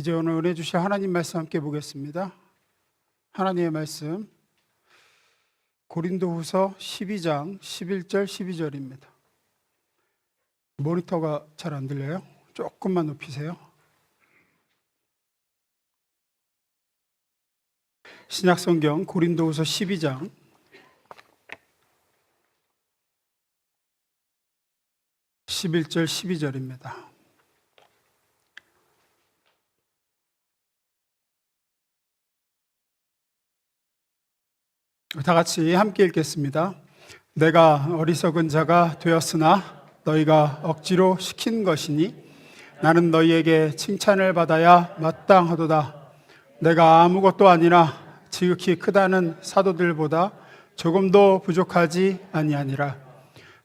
이제 오늘 은혜 주실 하나님 말씀 함께 보겠습니다. 하나님의 말씀 고린도후서 12장 11절 12절입니다. 모니터가 잘 안 들려요? 조금만 높이세요. 신약성경 고린도후서 12장 11절 12절입니다. 다 같이 함께 읽겠습니다. 내가 어리석은 자가 되었으나 너희가 억지로 시킨 것이니 나는 너희에게 칭찬을 받아야 마땅하도다. 내가 아무것도 아니라 지극히 크다는 사도들보다 조금도 부족하지 아니하니라.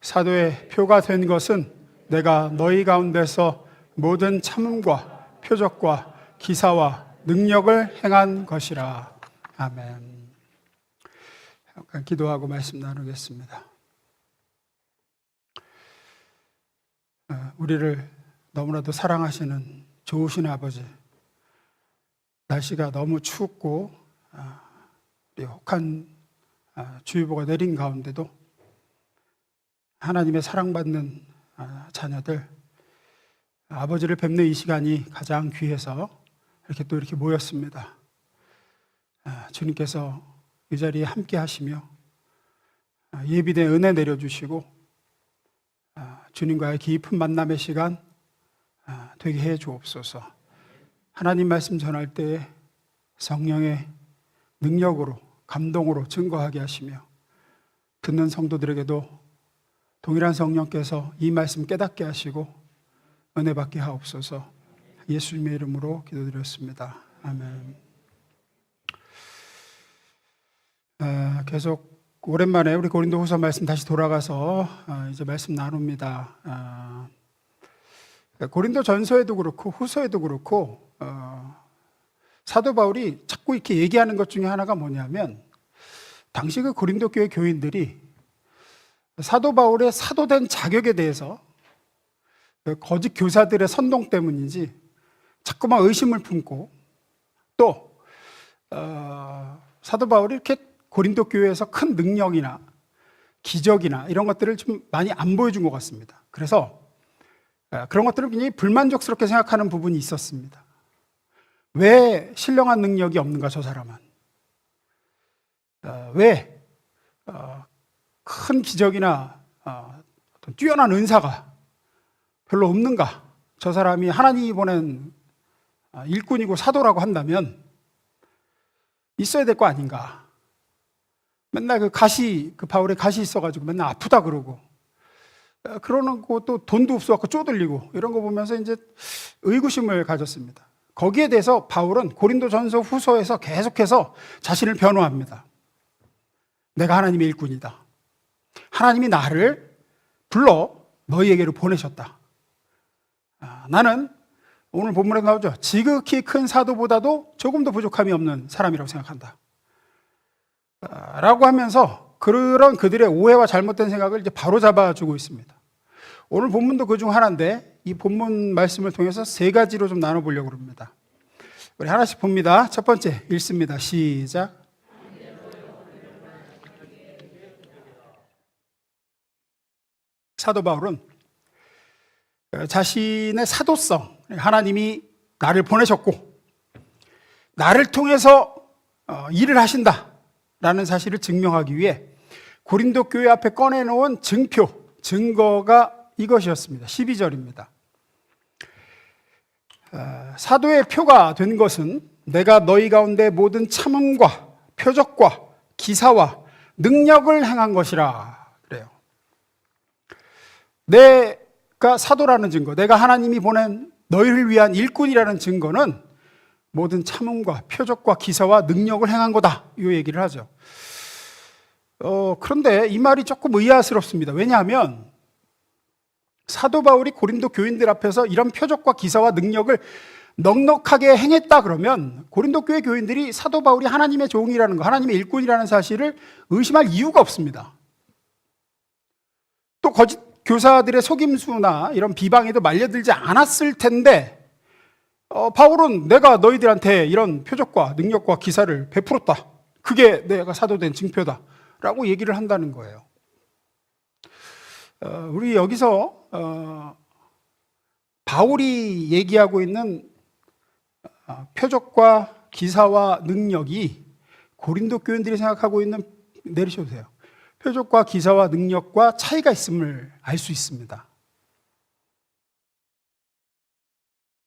사도의 표가 된 것은 내가 너희 가운데서 모든 참음과 표적과 기사와 능력을 행한 것이라. 아멘. 잠깐 기도하고 말씀 나누겠습니다. 우리를 너무나도 사랑하시는 좋으신 아버지, 날씨가 너무 춥고 혹한 주의보가 내린 가운데도 하나님의 사랑받는 자녀들, 아버지를 뵙는 이 시간이 가장 귀해서 이렇게 모였습니다. 주님께서 이 자리에 함께 하시며 예비된 은혜 내려주시고 주님과의 깊은 만남의 시간 되게 해 주옵소서. 하나님 말씀 전할 때에 성령의 능력으로 감동으로 증거하게 하시며 듣는 성도들에게도 동일한 성령께서 이 말씀 깨닫게 하시고 은혜 받게 하옵소서. 예수님의 이름으로 기도드렸습니다. 아멘. 계속 오랜만에 우리 고린도후서 말씀 다시 돌아가서 이제 말씀 나눕니다. 고린도 전서에도 그렇고 후서에도 그렇고 사도 바울이 자꾸 이렇게 얘기하는 것 중에 하나가 뭐냐면, 당시 그 고린도 교회 교인들이 사도 바울의 사도된 자격에 대해서 거짓 교사들의 선동 때문인지 자꾸만 의심을 품고, 또 사도 바울이 이렇게 고린도 교회에서 큰 능력이나 기적이나 이런 것들을 좀 많이 안 보여준 것 같습니다. 그래서 그런 것들을 굉장히 불만족스럽게 생각하는 부분이 있었습니다. 왜 신령한 능력이 없는가, 저 사람은? 왜 큰 기적이나 어떤 뛰어난 은사가 별로 없는가? 저 사람이 하나님이 보낸 일꾼이고 사도라고 한다면 있어야 될 거 아닌가? 맨날 그 바울의 가시 있어가지고 맨날 아프다 그러고, 그러는 거 또 돈도 없어갖고 쪼들리고 이런 거 보면서 이제 의구심을 가졌습니다. 거기에 대해서 바울은 고린도 전서 후서에서 계속해서 자신을 변호합니다. 내가 하나님의 일꾼이다. 하나님이 나를 불러 너희에게로 보내셨다. 나는 오늘 본문에 나오죠. 지극히 큰 사도보다도 조금 더 부족함이 없는 사람이라고 생각한다. 라고 하면서 그런 그들의 오해와 잘못된 생각을 이제 바로 잡아주고 있습니다. 오늘 본문도 그 중 하나인데 이 본문 말씀을 통해서 세 가지로 좀 나눠보려고 합니다. 우리 하나씩 봅니다. 첫 번째 읽습니다. 시작. 사도 바울은 자신의 사도성, 하나님이 나를 보내셨고 나를 통해서 일을 하신다 라는 사실을 증명하기 위해 고린도 교회 앞에 꺼내놓은 증거가 이것이었습니다. 12절입니다. 사도의 표가 된 것은 내가 너희 가운데 모든 참음과 표적과 기사와 능력을 행한 것이라 그래요. 내가 사도라는 증거, 내가 하나님이 보낸 너희를 위한 일꾼이라는 증거는 모든 참음과 표적과 기사와 능력을 행한 거다, 이 얘기를 하죠. 그런데 이 말이 조금 의아스럽습니다. 왜냐하면 사도 바울이 고린도 교인들 앞에서 이런 표적과 기사와 능력을 넉넉하게 행했다 그러면 고린도 교회 교인들이 사도 바울이 하나님의 종이라는 거, 하나님의 일꾼이라는 사실을 의심할 이유가 없습니다. 또 거짓 교사들의 속임수나 이런 비방에도 말려들지 않았을 텐데 바울은 내가 너희들한테 이런 표적과 능력과 기사를 베풀었다. 그게 내가 사도된 증표다. 라고 얘기를 한다는 거예요. 우리 여기서 바울이 얘기하고 있는 표적과 기사와 능력이 고린도 교인들이 생각하고 있는, 내리셔도 돼요. 표적과 기사와 능력과 차이가 있음을 알 수 있습니다.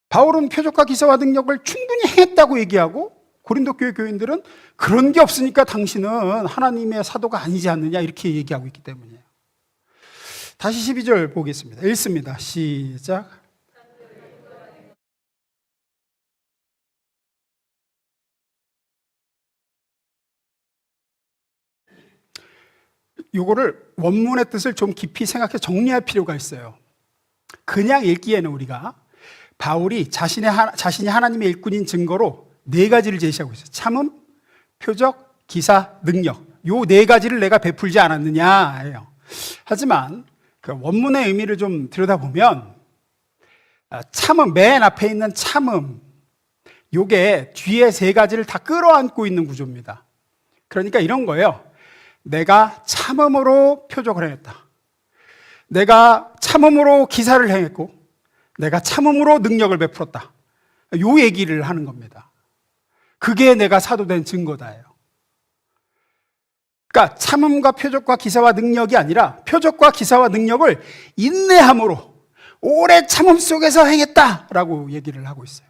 바울은 표적과 기사와 능력을 충분히 행했다고 얘기하고 고린도 교회 교인들은 그런 게 없으니까 당신은 하나님의 사도가 아니지 않느냐 이렇게 얘기하고 있기 때문이에요. 다시 12절 보겠습니다. 읽습니다. 시작. 요거를 원문의 뜻을 좀 깊이 생각해 정리할 필요가 있어요. 그냥 읽기에는 우리가 바울이 자신이 하나님의 일꾼인 증거로 네 가지를 제시하고 있어요. 참음, 표적, 기사, 능력. 요 네 가지를 내가 베풀지 않았느냐 해요. 하지만 그 원문의 의미를 좀 들여다보면 참음, 맨 앞에 있는 참음, 요게 뒤에 세 가지를 다 끌어안고 있는 구조입니다. 그러니까 이런 거예요. 내가 참음으로 표적을 행했다. 내가 참음으로 기사를 행했고 내가 참음으로 능력을 베풀었다. 요 얘기를 하는 겁니다. 그게 내가 사도된 증거다예요. 그러니까 참음과 표적과 기사와 능력이 아니라 표적과 기사와 능력을 인내함으로 오래 참음 속에서 행했다라고 얘기를 하고 있어요.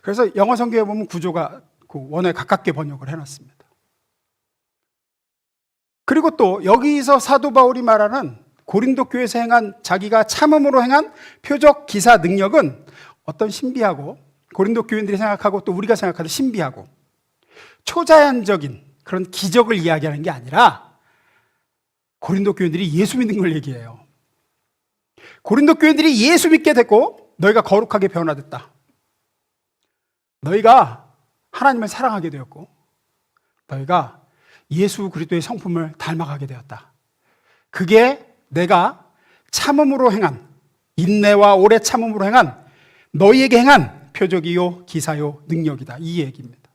그래서 영어 성경에 보면 구조가 그 원어에 가깝게 번역을 해놨습니다. 그리고 또 여기서 사도 바울이 말하는 고린도 교회에서 행한 자기가 참음으로 행한 표적, 기사, 능력은 어떤 신비하고 고린도 교인들이 생각하고 또 우리가 생각하는 신비하고 초자연적인 그런 기적을 이야기하는 게 아니라 고린도 교인들이 예수 믿는 걸 얘기해요. 고린도 교인들이 예수 믿게 됐고 너희가 거룩하게 변화됐다. 너희가 하나님을 사랑하게 되었고 너희가 예수 그리스도의 성품을 닮아가게 되었다. 그게 내가 참음으로 행한, 인내와 오래 참음으로 행한 너희에게 행한 표적이요 기사요 능력이다. 이 얘기입니다.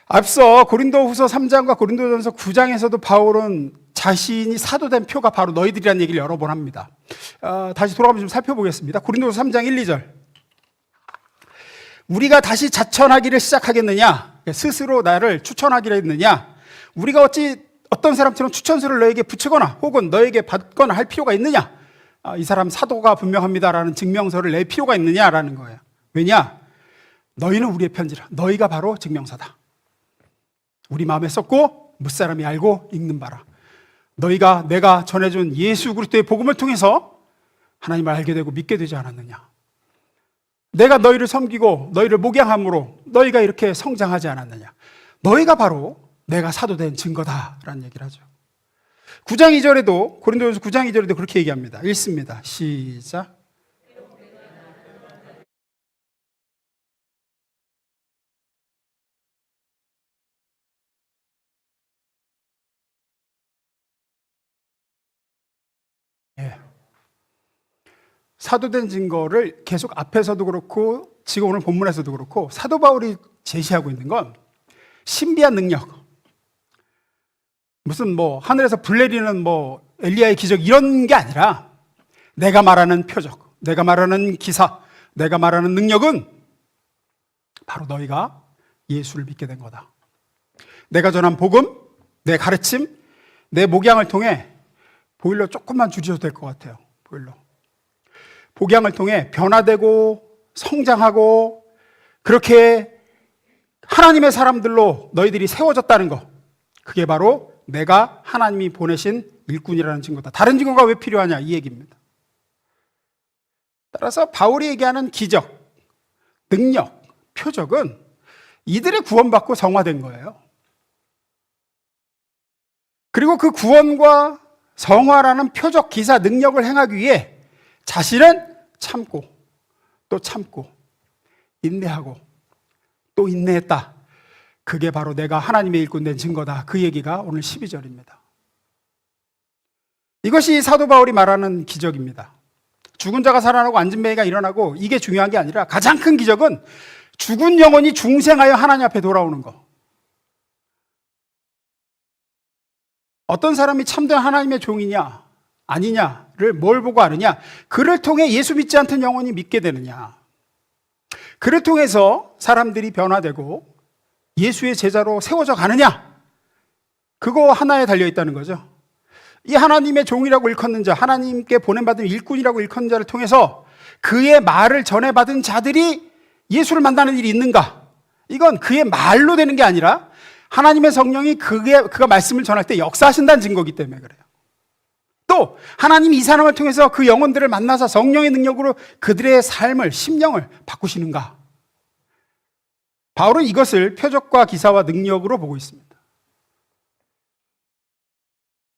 앞서 고린도후서 3장과 고린도전서 9장에서도 바울은 자신이 사도된 표가 바로 너희들이라는 얘기를 여러 번 합니다. 다시 돌아가면서 좀 살펴보겠습니다. 고린도후서 3장 1, 2절. 우리가 다시 자천하기를 시작하겠느냐? 스스로 나를 추천하기를 했느냐? 우리가 어떤 사람처럼 추천서를 너에게 붙이거나 혹은 너에게 받거나 할 필요가 있느냐? 이 사람 사도가 분명합니다라는 증명서를 낼 필요가 있느냐라는 거예요. 왜냐? 너희는 우리의 편지라. 너희가 바로 증명서다. 우리 마음에 썼고 무사람이 알고 읽는 바라. 너희가 내가 전해준 예수 그리스도의 복음을 통해서 하나님을 알게 되고 믿게 되지 않았느냐? 내가 너희를 섬기고 너희를 목양함으로 너희가 이렇게 성장하지 않았느냐? 너희가 바로 내가 사도된 증거다라는 얘기를 하죠. 9장 2절에도 고린도전서 9장 2절에도 그렇게 얘기합니다. 읽습니다. 시작. 예. 사도된 증거를 계속 앞에서도 그렇고 지금 오늘 본문에서도 그렇고 사도 바울이 제시하고 있는 건 신비한 능력, 무슨 하늘에서 불 내리는 엘리야의 기적 이런 게 아니라 내가 말하는 표적, 내가 말하는 기사, 내가 말하는 능력은 바로 너희가 예수를 믿게 된 거다. 내가 전한 복음, 내 가르침, 내 목양을 통해 보일러 조금만 줄여도 될 것 같아요. 보일러. 복양을 통해 변화되고 성장하고 그렇게 하나님의 사람들로 너희들이 세워졌다는 것, 그게 바로 내가 하나님이 보내신 일꾼이라는 증거다. 다른 증거가 왜 필요하냐 이 얘기입니다. 따라서 바울이 얘기하는 기적, 능력, 표적은 이들의 구원받고 성화된 거예요. 그리고 그 구원과 성화라는 표적, 기사, 능력을 행하기 위해 자신은 참고 또 참고 인내하고 또 인내했다. 그게 바로 내가 하나님의 일꾼 된 증거다. 그 얘기가 오늘 12절입니다. 이것이 사도 바울이 말하는 기적입니다. 죽은 자가 살아나고 앉은 매가 일어나고 이게 중요한 게 아니라 가장 큰 기적은 죽은 영혼이 중생하여 하나님 앞에 돌아오는 거. 어떤 사람이 참된 하나님의 종이냐 아니냐를 뭘 보고 아느냐? 그를 통해 예수 믿지 않던 영혼이 믿게 되느냐? 그를 통해서 사람들이 변화되고 예수의 제자로 세워져 가느냐? 그거 하나에 달려 있다는 거죠. 이 하나님의 종이라고 일컫는 자, 하나님께 보냄받은 일꾼이라고 일컫는 자를 통해서 그의 말을 전해받은 자들이 예수를 만나는 일이 있는가? 이건 그의 말로 되는 게 아니라 하나님의 성령이 그가 말씀을 전할 때 역사하신다는 증거이기 때문에 그래요. 또 하나님이 이 사람을 통해서 그 영혼들을 만나서 성령의 능력으로 그들의 삶을, 심령을 바꾸시는가? 바울은 이것을 표적과 기사와 능력으로 보고 있습니다.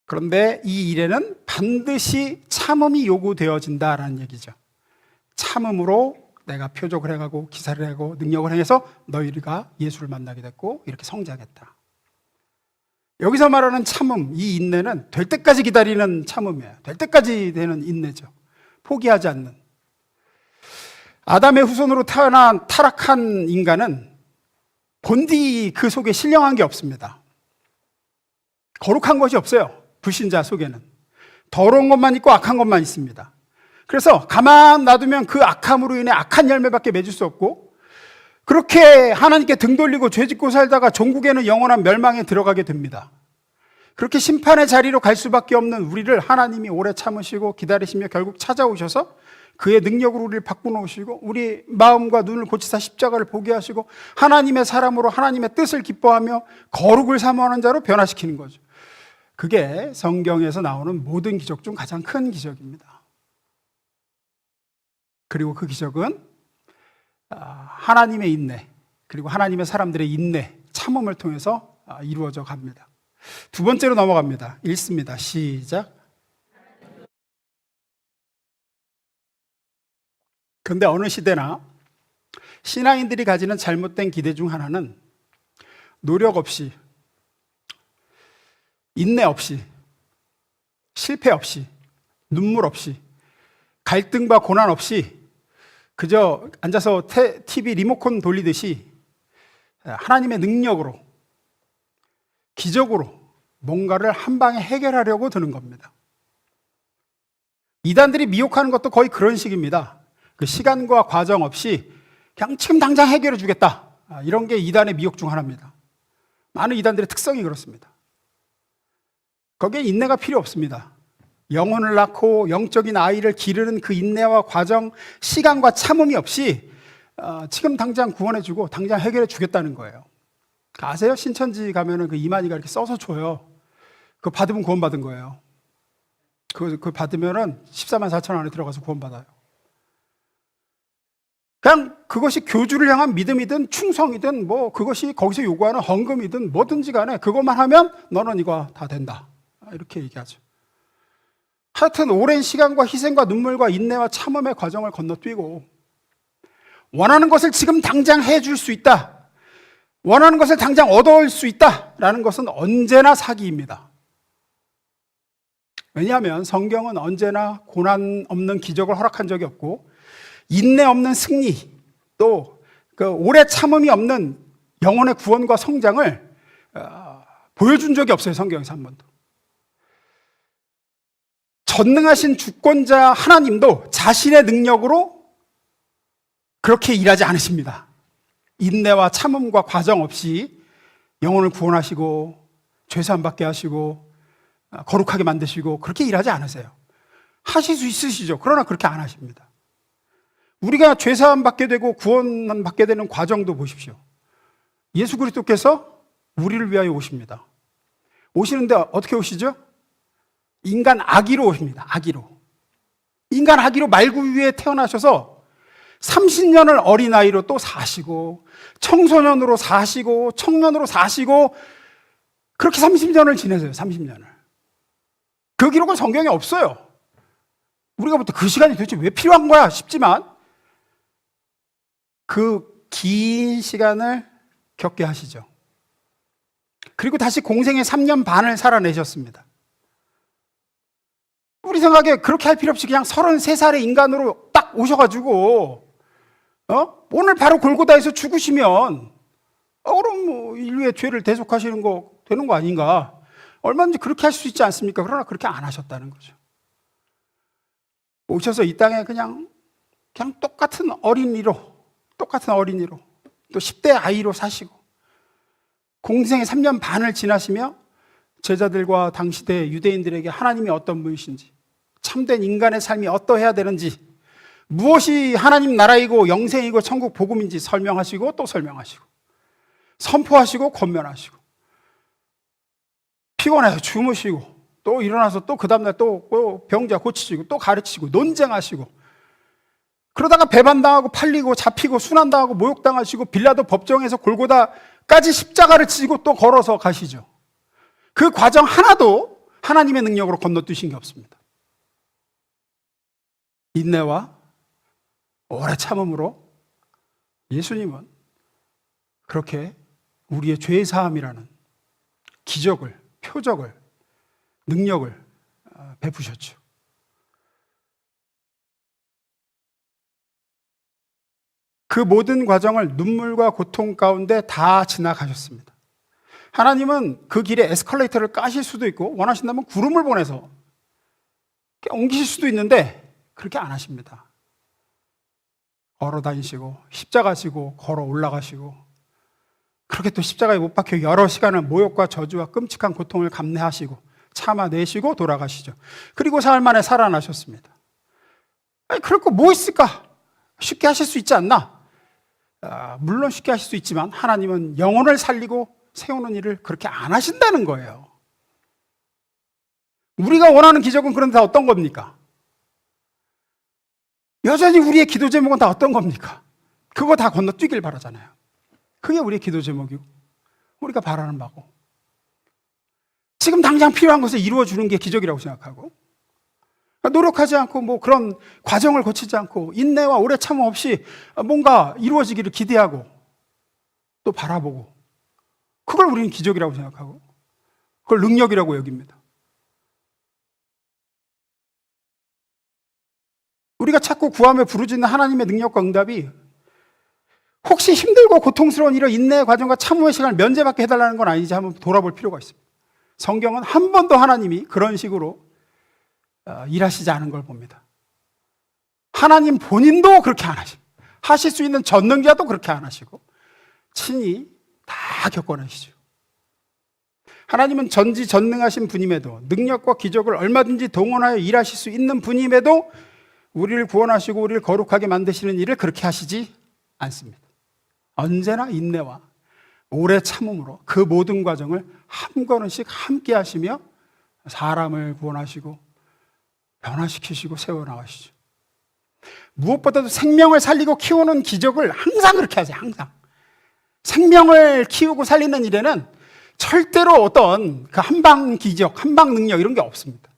그런데 이 일에는 반드시 참음이 요구되어진다라는 얘기죠. 참음으로 내가 표적을 행하고 기사를 하고 능력을 행해서 너희가 예수를 만나게 됐고 이렇게 성장했다. 여기서 말하는 참음, 이 인내는 될 때까지 기다리는 참음이에요. 될 때까지 되는 인내죠. 포기하지 않는. 아담의 후손으로 태어난 타락한 인간은 본디 그 속에 신령한 게 없습니다. 거룩한 것이 없어요. 불신자 속에는. 더러운 것만 있고 악한 것만 있습니다. 그래서 가만 놔두면 그 악함으로 인해 악한 열매밖에 맺을 수 없고, 그렇게 하나님께 등 돌리고 죄짓고 살다가 종국에는 영원한 멸망에 들어가게 됩니다. 그렇게 심판의 자리로 갈 수밖에 없는 우리를 하나님이 오래 참으시고 기다리시며 결국 찾아오셔서 그의 능력으로 우리를 바꾸놓으시고 우리 마음과 눈을 고치사 십자가를 보게 하시고 하나님의 사람으로 하나님의 뜻을 기뻐하며 거룩을 사모하는 자로 변화시키는 거죠. 그게 성경에서 나오는 모든 기적 중 가장 큰 기적입니다. 그리고 그 기적은 하나님의 인내, 그리고 하나님의 사람들의 인내, 참음을 통해서 이루어져 갑니다. 두 번째로 넘어갑니다. 읽습니다. 시작. 그런데 어느 시대나 신앙인들이 가지는 잘못된 기대 중 하나는 노력 없이, 인내 없이, 실패 없이, 눈물 없이, 갈등과 고난 없이 그저 앉아서 TV 리모컨 돌리듯이 하나님의 능력으로, 기적으로 뭔가를 한 방에 해결하려고 드는 겁니다. 이단들이 미혹하는 것도 거의 그런 식입니다. 그 시간과 과정 없이 그냥 지금 당장 해결해 주겠다. 이런 게 이단의 미혹 중 하나입니다. 많은 이단들의 특성이 그렇습니다. 거기에 인내가 필요 없습니다. 영혼을 낳고 영적인 아이를 기르는 그 인내와 과정, 시간과 참음이 없이 지금 당장 구원해주고 당장 해결해 주겠다는 거예요. 아세요? 신천지 가면은 그 이만희가 이렇게 써서 줘요. 그거 받으면 구원받은 거예요. 그거 받으면은 14만 4천 안에 들어가서 구원받아요. 그냥 그것이 교주를 향한 믿음이든 충성이든 뭐 그것이 거기서 요구하는 헌금이든 뭐든지 간에 그것만 하면 너는 이거 다 된다. 이렇게 얘기하죠. 하여튼 오랜 시간과 희생과 눈물과 인내와 참음의 과정을 건너뛰고 원하는 것을 지금 당장 해줄 수 있다, 원하는 것을 당장 얻어올 수 있다라는 것은 언제나 사기입니다. 왜냐하면 성경은 언제나 고난 없는 기적을 허락한 적이 없고 인내 없는 승리, 또 그 오래 참음이 없는 영혼의 구원과 성장을 보여준 적이 없어요. 성경에서 한 번도. 전능하신 주권자 하나님도 자신의 능력으로 그렇게 일하지 않으십니다. 인내와 참음과 과정 없이 영혼을 구원하시고 죄사함 받게 하시고 거룩하게 만드시고 그렇게 일하지 않으세요. 하실 수 있으시죠. 그러나 그렇게 안 하십니다. 우리가 죄사함 받게 되고 구원 받게 되는 과정도 보십시오. 예수 그리스도께서 우리를 위하여 오십니다. 오시는데 어떻게 오시죠? 인간 아기로 오십니다. 아기로. 인간 아기로 말구 위에 태어나셔서 30년을 어린아이로 또 사시고 청소년으로 사시고 청년으로 사시고 그렇게 30년을 지내세요. 30년을. 그 기록은 성경에 없어요. 우리가 볼 때 그 시간이 도대체 왜 필요한 거야 싶지만 그 긴 시간을 겪게 하시죠. 그리고 다시 공생의 3년 반을 살아내셨습니다. 우리 생각에 그렇게 할 필요 없이 그냥 33살의 인간으로 딱 오셔가지고 오늘 바로 골고다에서 죽으시면 그럼 뭐 인류의 죄를 대속하시는 거 되는 거 아닌가? 얼마든지 그렇게 할 수 있지 않습니까? 그러나 그렇게 안 하셨다는 거죠. 오셔서 이 땅에 그냥 똑같은 어린이로 또 10대 아이로 사시고 공생의 3년 반을 지나시며 제자들과 당시대 유대인들에게 하나님이 어떤 분이신지, 참된 인간의 삶이 어떠해야 되는지, 무엇이 하나님 나라이고 영생이고 천국 복음인지 설명하시고 또 설명하시고, 선포하시고 권면하시고, 피곤해서 주무시고 또 일어나서 또 그 다음날 또 병자 고치시고 또 가르치시고 논쟁하시고, 그러다가 배반당하고 팔리고 잡히고 순환당하고 모욕당하시고 빌라도 법정에서 골고다까지 십자가를 지고 또 걸어서 가시죠. 그 과정 하나도 하나님의 능력으로 건너뛰신 게 없습니다. 인내와 오래 참음으로 예수님은 그렇게 우리의 죄 사함이라는 기적을, 표적을, 능력을 베푸셨죠. 그 모든 과정을 눈물과 고통 가운데 다 지나가셨습니다. 하나님은 그 길에 에스컬레이터를 까실 수도 있고 원하신다면 구름을 보내서 옮기실 수도 있는데 그렇게 안 하십니다. 걸어 다니시고 십자가 지고 걸어 올라가시고, 그렇게 또 십자가에 못 박혀 여러 시간을 모욕과 저주와 끔찍한 고통을 감내하시고 참아내시고 돌아가시죠. 그리고 사흘 만에 살아나셨습니다. 그럴 거 뭐 있을까? 쉽게 하실 수 있지 않나? 물론 쉽게 하실 수 있지만 하나님은 영혼을 살리고 세우는 일을 그렇게 안 하신다는 거예요. 우리가 원하는 기적은 그런데 다 어떤 겁니까? 여전히 우리의 기도 제목은 다 어떤 겁니까? 그거 다 건너뛰길 바라잖아요. 그게 우리의 기도 제목이고 우리가 바라는 바고, 지금 당장 필요한 것을 이루어주는 게 기적이라고 생각하고, 노력하지 않고 뭐 그런 과정을 거치지 않고 인내와 오래 참음 없이 뭔가 이루어지기를 기대하고 또 바라보고, 그걸 우리는 기적이라고 생각하고 그걸 능력이라고 여깁니다. 우리가 찾고 구하며 부르짖는 하나님의 능력과 응답이 혹시 힘들고 고통스러운 이런 인내의 과정과 참음의 시간을 면제받게 해달라는 건 아니지 한번 돌아볼 필요가 있습니다. 성경은 한 번도 하나님이 그런 식으로 일하시지 않은 걸 봅니다. 하나님 본인도 그렇게 안 하시고, 하실 수 있는 전능자도 그렇게 안 하시고 친히 다 겪어내시죠. 하나님은 전지전능하신 분임에도, 능력과 기적을 얼마든지 동원하여 일하실 수 있는 분임에도 우리를 구원하시고 우리를 거룩하게 만드시는 일을 그렇게 하시지 않습니다. 언제나 인내와 오래 참음으로 그 모든 과정을 한 걸음씩 함께 하시며 사람을 구원하시고 변화시키시고 세워나가시죠. 무엇보다도 생명을 살리고 키우는 기적을 항상 그렇게 하세요. 항상 생명을 키우고 살리는 일에는 절대로 어떤 그 한방 기적, 한방 능력 이런 게 없습니다.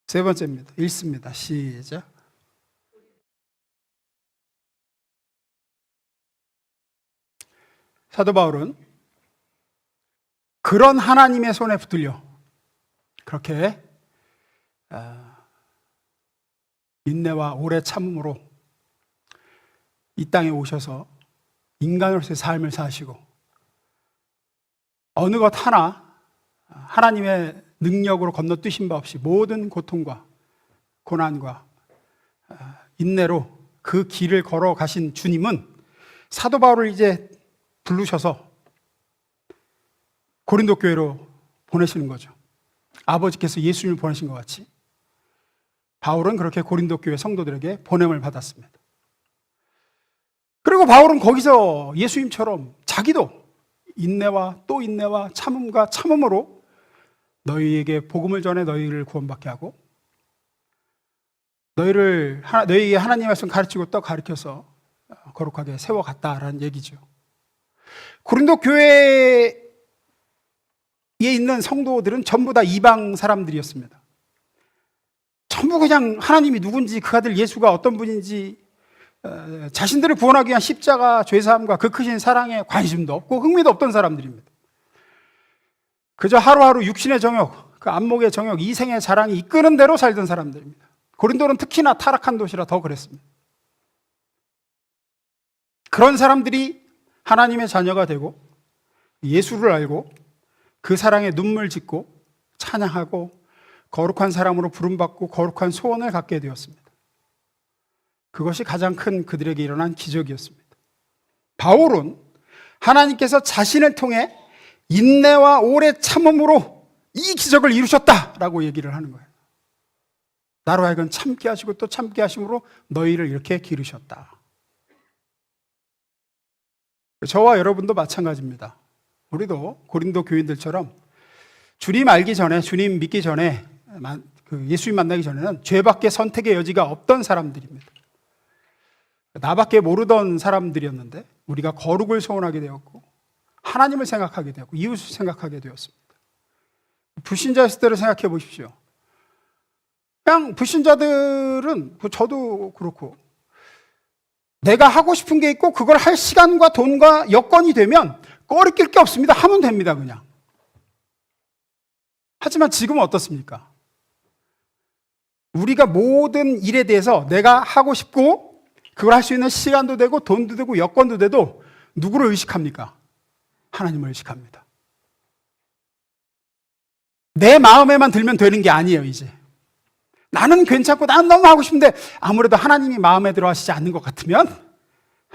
세 번째입니다. 읽습니다. 시작. 사도 바울은 그런 하나님의 손에 붙들려 그렇게 인내와 오래 참음으로 이 땅에 오셔서 인간으로서의 삶을 사시고 어느 것 하나 하나님의 능력으로 건너뛰신 바 없이 모든 고통과 고난과 인내로 그 길을 걸어가신 주님은 사도 바울을 이제 부르셔서 고린도 교회로 보내시는 거죠. 아버지께서 예수님을 보내신 것 같이 바울은 그렇게 고린도 교회 성도들에게 보냄을 받았습니다. 그리고 바울은 거기서 예수님처럼 자기도 인내와 또 인내와 참음과 참음으로 너희에게 복음을 전해 너희를 구원받게 하고 너희에게 하나님의 말씀 가르치고 또 가르쳐서 거룩하게 세워갔다라는 얘기죠. 고린도 교회에 있는 성도들은 전부 다 이방 사람들이었습니다. 전부 그냥 하나님이 누군지, 그 아들 예수가 어떤 분인지, 자신들을 구원하기 위한 십자가 죄사함과 그 크신 사랑에 관심도 없고 흥미도 없던 사람들입니다. 그저 하루하루 육신의 정욕, 그 안목의 정욕, 이생의 자랑이 이끄는 대로 살던 사람들입니다. 고린도는 특히나 타락한 도시라 더 그랬습니다. 그런 사람들이 하나님의 자녀가 되고 예수를 알고 그 사랑에 눈물 짓고 찬양하고 거룩한 사람으로 부름받고 거룩한 소원을 갖게 되었습니다. 그것이 가장 큰 그들에게 일어난 기적이었습니다. 바울은 하나님께서 자신을 통해 인내와 오래 참음으로 이 기적을 이루셨다라고 얘기를 하는 거예요. 나로 하여금 참게 하시고 또 참게 하심으로 너희를 이렇게 기르셨다. 저와 여러분도 마찬가지입니다. 우리도 고린도 교인들처럼 주님 알기 전에, 주님 믿기 전에, 예수님 만나기 전에는 죄밖에 선택의 여지가 없던 사람들입니다. 나밖에 모르던 사람들이었는데 우리가 거룩을 소원하게 되었고 하나님을 생각하게 되었고 이웃을 생각하게 되었습니다. 불신자였을 때를 생각해 보십시오. 그냥 불신자들은 저도 그렇고 내가 하고 싶은 게 있고 그걸 할 시간과 돈과 여건이 되면 꺼리낄 게 없습니다. 하면 됩니다, 그냥. 하지만 지금은 어떻습니까? 우리가 모든 일에 대해서 내가 하고 싶고 그걸 할 수 있는 시간도 되고 돈도 되고 여건도 돼도 누구를 의식합니까? 하나님을 의식합니다. 내 마음에만 들면 되는 게 아니에요, 이제. 나는 괜찮고 나는 너무 하고 싶은데 아무래도 하나님이 마음에 들어 하시지 않는 것 같으면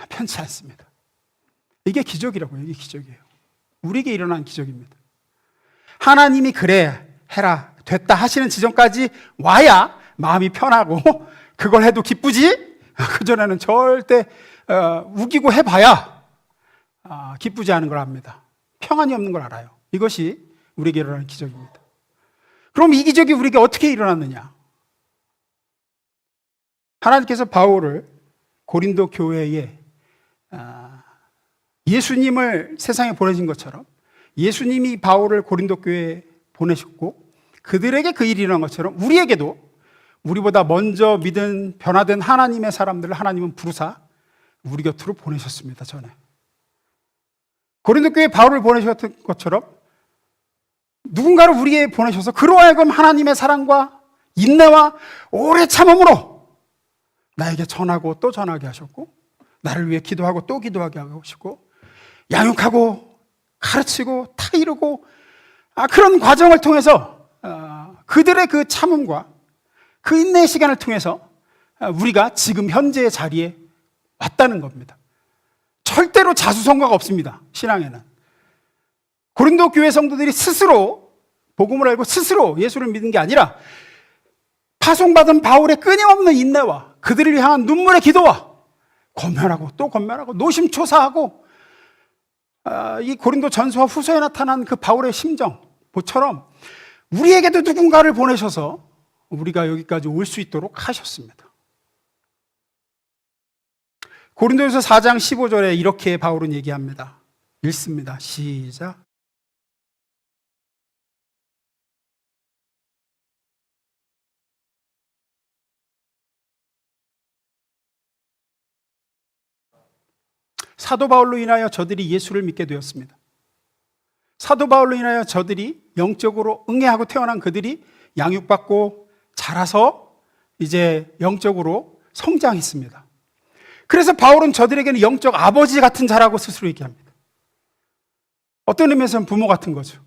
편치 않습니다. 이게 기적이라고요. 이게 기적이에요. 우리에게 일어난 기적입니다. 하나님이 그래 해라 됐다 하시는 지점까지 와야 마음이 편하고 그걸 해도 기쁘지 그전에는 절대 우기고 해봐야 기쁘지 않은 걸 압니다. 평안이 없는 걸 알아요. 이것이 우리에게 일어나는 기적입니다. 그럼 이 기적이 우리에게 어떻게 일어났느냐? 하나님께서 바울을 고린도 교회에 예수님을 세상에 보내신 것처럼 예수님이 바울을 고린도 교회에 보내셨고 그들에게 그 일이 일어난 것처럼 우리에게도 우리보다 먼저 믿은 변화된 하나님의 사람들을 하나님은 부르사 우리 곁으로 보내셨습니다. 전에 고린도 교회에 바울을 보내셨던 것처럼 누군가를 우리에게 보내셔서 그로 하여금 하나님의 사랑과 인내와 오래 참음으로 나에게 전하고 또 전하게 하셨고 나를 위해 기도하고 또 기도하게 하시고 양육하고 가르치고 타이르고 그런 과정을 통해서 그들의 그 참음과 그 인내의 시간을 통해서 우리가 지금 현재의 자리에 왔다는 겁니다. 절대로 자수성가가 없습니다. 신앙에는. 고린도 교회 성도들이 스스로 복음을 알고 스스로 예수를 믿은 게 아니라 파송받은 바울의 끊임없는 인내와 그들을 향한 눈물의 기도와 권면하고 또 권면하고 노심초사하고 이 고린도 전서와 후서에 나타난 그 바울의 심정처럼 우리에게도 누군가를 보내셔서 우리가 여기까지 올 수 있도록 하셨습니다. 고린도전서 4장 15절에 이렇게 바울은 얘기합니다. 읽습니다. 시작. 사도 바울로 인하여 저들이 예수를 믿게 되었습니다. 사도 바울로 인하여 저들이 영적으로 응애하고 태어난 그들이 양육받고 자라서 이제 영적으로 성장했습니다. 그래서 바울은 저들에게는 영적 아버지 같은 자라고 스스로 얘기합니다. 어떤 의미에서는 부모 같은 거죠.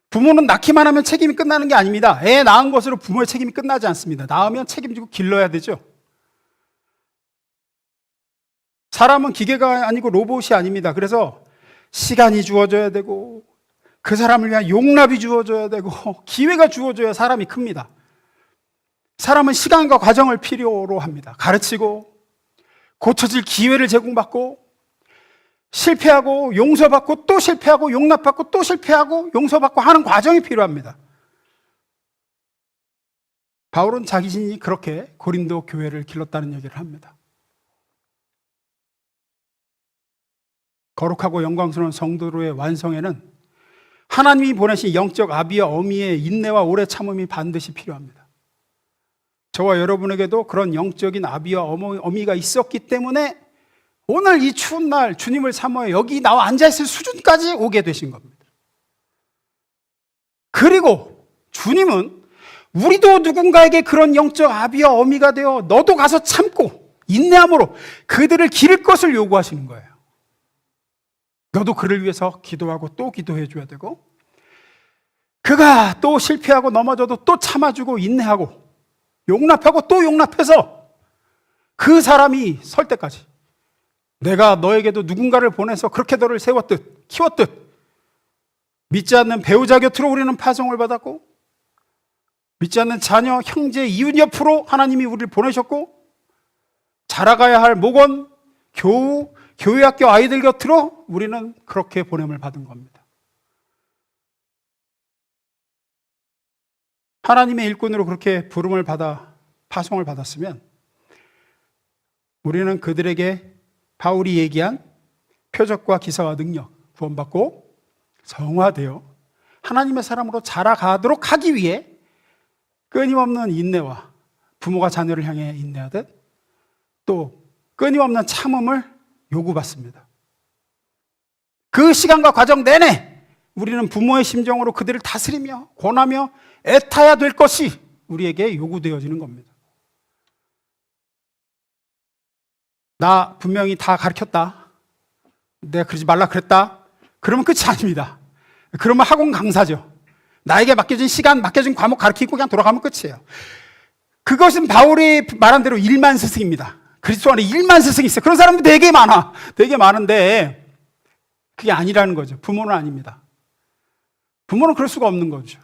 부모는 낳기만 하면 책임이 끝나는 게 아닙니다. 애 낳은 것으로 부모의 책임이 끝나지 않습니다. 낳으면 책임지고 길러야 되죠. 사람은 기계가 아니고 로봇이 아닙니다. 그래서 시간이 주어져야 되고 그 사람을 위한 용납이 주어져야 되고 기회가 주어져야 사람이 큽니다. 사람은 시간과 과정을 필요로 합니다. 가르치고 고쳐질 기회를 제공받고 실패하고 용서받고 또 실패하고 용납받고 또 실패하고 용서받고 하는 과정이 필요합니다. 바울은 자신이 그렇게 고린도 교회를 길렀다는 얘기를 합니다. 거룩하고 영광스러운 성도로의 완성에는 하나님이 보내신 영적 아비와 어미의 인내와 오래 참음이 반드시 필요합니다. 저와 여러분에게도 그런 영적인 아비와 어미가 있었기 때문에 오늘 이 추운 날 주님을 사모해 여기 나와 앉아있을 수준까지 오게 되신 겁니다. 그리고 주님은 우리도 누군가에게 그런 영적 아비와 어미가 되어 너도 가서 참고 인내함으로 그들을 기를 것을 요구하시는 거예요. 너도 그를 위해서 기도하고 또 기도해 줘야 되고, 그가 또 실패하고 넘어져도 또 참아주고 인내하고 용납하고 또 용납해서 그 사람이 설 때까지 내가 너에게도 누군가를 보내서 그렇게 너를 세웠듯 키웠듯, 믿지 않는 배우자 곁으로 우리는 파송을 받았고, 믿지 않는 자녀, 형제, 이웃 옆으로 하나님이 우리를 보내셨고, 자라가야 할 목원, 교우, 교회학교 아이들 곁으로 우리는 그렇게 보냄을 받은 겁니다. 하나님의 일꾼으로 그렇게 부름을 받아 파송을 받았으면 우리는 그들에게 바울이 얘기한 표적과 기사와 능력 구원받고 성화되어 하나님의 사람으로 자라가도록 하기 위해 끊임없는 인내와 부모가 자녀를 향해 인내하듯 또 끊임없는 참음을 요구받습니다. 그 시간과 과정 내내 우리는 부모의 심정으로 그들을 다스리며 권하며 애타야 될 것이 우리에게 요구되어지는 겁니다. 나 분명히 다 가르쳤다, 내가 그러지 말라 그랬다, 그러면 끝이 아닙니다. 그러면 학원 강사죠. 나에게 맡겨진 시간, 맡겨진 과목 가르치고 그냥 돌아가면 끝이에요. 그것은 바울이 말한 대로 1만 스승입니다. 그리스도 안에 1만 스승이 있어요. 그런 사람들 되게 많아. 되게 많은데 그게 아니라는 거죠. 부모는 아닙니다. 부모는 그럴 수가 없는 거죠.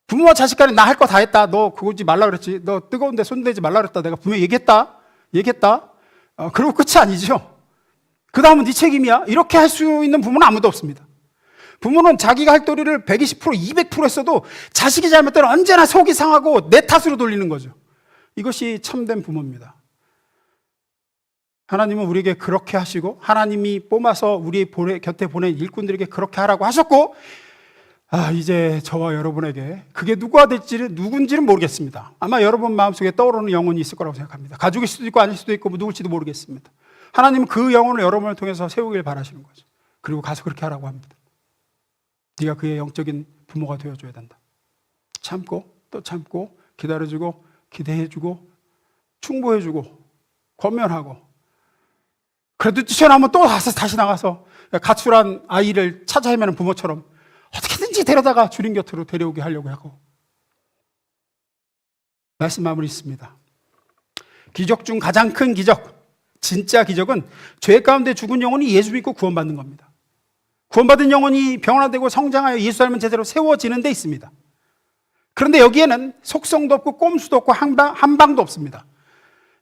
부모와 자식 간에 나 할 거 다 했다, 너 그거 하지 말라 그랬지, 너 뜨거운데 손대지 말라 그랬다, 내가 분명히 얘기했다. 그리고 끝이 아니죠. 그 다음은 네 책임이야. 이렇게 할 수 있는 부모는 아무도 없습니다. 부모는 자기가 할 도리를 120%, 200% 했어도 자식이 잘못되면 언제나 속이 상하고 내 탓으로 돌리는 거죠. 이것이 참된 부모입니다. 하나님은 우리에게 그렇게 하시고, 하나님이 뽑아서 우리 곁에 보낸 일꾼들에게 그렇게 하라고 하셨고, 이제 저와 여러분에게 그게 누군지는 모르겠습니다. 아마 여러분 마음속에 떠오르는 영혼이 있을 거라고 생각합니다. 가족일 수도 있고 아닐 수도 있고 누굴지도 모르겠습니다. 하나님은 그 영혼을 여러분을 통해서 세우길 바라시는 거죠. 그리고 가서 그렇게 하라고 합니다. 네가 그의 영적인 부모가 되어줘야 된다. 참고 또 참고 기다려주고 기대해주고 충고해주고 권면하고, 그래도 뛰쳐나오면 또 다시 나가서 가출한 아이를 찾아 헤매는 부모처럼 어떻게든지 데려다가 주님 곁으로 데려오게 하려고 하고. 말씀 마무리 있습니다. 기적 중 가장 큰 기적, 진짜 기적은 죄 가운데 죽은 영혼이 예수 믿고 구원받는 겁니다. 구원받은 영혼이 병원화되고 성장하여 예수 닮은 제대로 세워지는 데 있습니다. 그런데 여기에는 속성도 없고 꼼수도 없고 한방도 없습니다.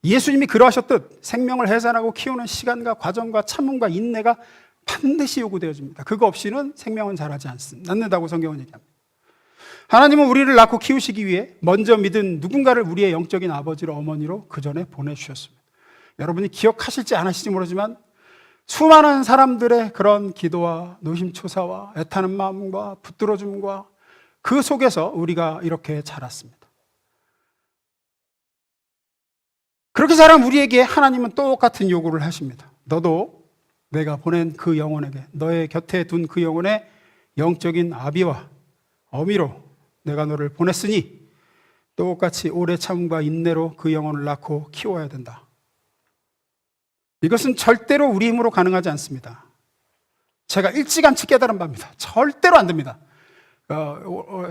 예수님이 그러하셨듯 생명을 해산하고 키우는 시간과 과정과 참음과 인내가 반드시 요구되어집니다. 그거 없이는 생명은 자라지 않는다고 성경은 얘기합니다. 하나님은 우리를 낳고 키우시기 위해 먼저 믿은 누군가를 우리의 영적인 아버지로 어머니로 그 전에 보내주셨습니다. 여러분이 기억하실지 안 하실지 모르지만 수많은 사람들의 그런 기도와 노심초사와 애타는 마음과 붙들어줌과 그 속에서 우리가 이렇게 자랐습니다. 그렇게 자란 우리에게 하나님은 똑같은 요구를 하십니다. 너도 내가 보낸 그 영혼에게, 너의 곁에 둔 그 영혼의 영적인 아비와 어미로 내가 너를 보냈으니 똑같이 오래 참음과 인내로 그 영혼을 낳고 키워야 된다. 이것은 절대로 우리 힘으로 가능하지 않습니다. 제가 일찌감치 깨달은 바입니다. 절대로 안 됩니다.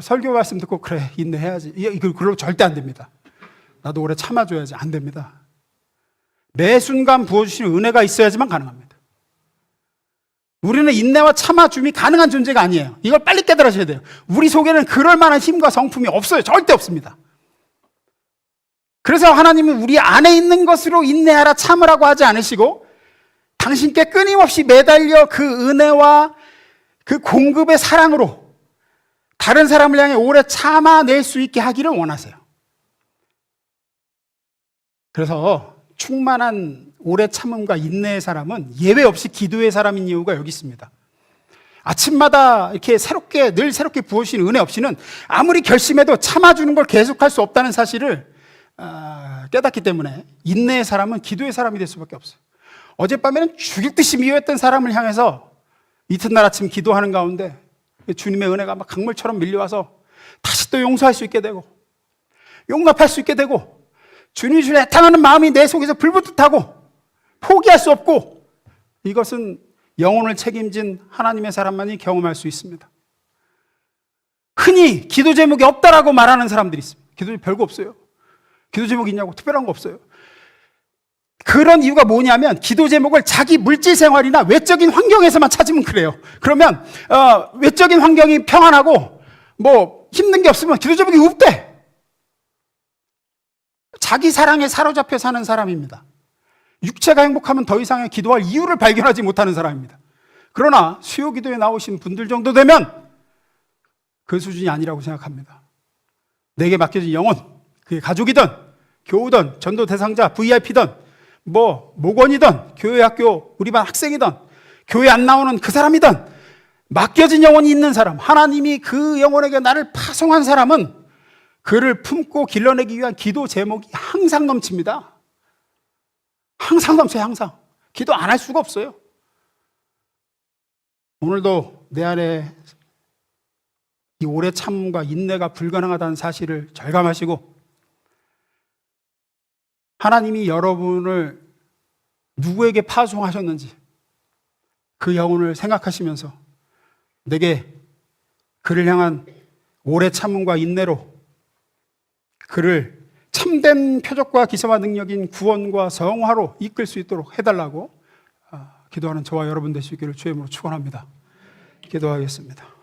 설교 말씀 듣고 그래 인내해야지, 그걸로 절대 안 됩니다. 나도 오래 참아줘야지, 안 됩니다. 매 순간 부어주시는 은혜가 있어야지만 가능합니다. 우리는 인내와 참아줌이 가능한 존재가 아니에요. 이걸 빨리 깨달으셔야 돼요. 우리 속에는 그럴 만한 힘과 성품이 없어요. 절대 없습니다. 그래서 하나님은 우리 안에 있는 것으로 인내하라 참으라고 하지 않으시고, 당신께 끊임없이 매달려 그 은혜와 그 공급의 사랑으로 다른 사람을 향해 오래 참아낼 수 있게 하기를 원하세요. 그래서 충만한 오래 참음과 인내의 사람은 예외 없이 기도의 사람인 이유가 여기 있습니다. 아침마다 이렇게 늘 새롭게 부어주시는 은혜 없이는 아무리 결심해도 참아주는 걸 계속할 수 없다는 사실을 깨닫기 때문에 인내의 사람은 기도의 사람이 될 수밖에 없어요. 어젯밤에는 죽일 듯이 미워했던 사람을 향해서 이튿날 아침 기도하는 가운데 주님의 은혜가 막 강물처럼 밀려와서 다시 또 용서할 수 있게 되고 용납할 수 있게 되고 주님 주에 애통하는 마음이 내 속에서 불붙듯 하고 포기할 수 없고, 이것은 영혼을 책임진 하나님의 사람만이 경험할 수 있습니다. 흔히 기도 제목이 없다라고 말하는 사람들이 있습니다. 기도 제목 별거 없어요. 기도 제목이 있냐고 특별한 거 없어요. 그런 이유가 뭐냐면 기도 제목을 자기 물질 생활이나 외적인 환경에서만 찾으면 그래요. 그러면 외적인 환경이 평안하고 뭐 힘든 게 없으면 기도 제목이 없대. 자기 사랑에 사로잡혀 사는 사람입니다. 육체가 행복하면 더 이상의 기도할 이유를 발견하지 못하는 사람입니다. 그러나 수요 기도에 나오신 분들 정도 되면 그 수준이 아니라고 생각합니다. 내게 맡겨진 영혼, 그게 가족이든 교우든 전도 대상자, VIP든 뭐 목원이든 교회 학교 우리 반 학생이든 교회 안 나오는 그 사람이든 맡겨진 영혼이 있는 사람, 하나님이 그 영혼에게 나를 파송한 사람은 그를 품고 길러내기 위한 기도 제목이 항상 넘칩니다. 항상 넘쳐요. 항상. 기도 안 할 수가 없어요. 오늘도 내 안에 이 오래 참음과 인내가 불가능하다는 사실을 절감하시고, 하나님이 여러분을 누구에게 파송하셨는지 그 영혼을 생각하시면서 내게 그를 향한 오래 참음과 인내로 그를 참된 표적과 기사와 능력인 구원과 성화로 이끌 수 있도록 해달라고 기도하는 저와 여러분 되시기를 주의 이름으로 축원합니다. 기도하겠습니다.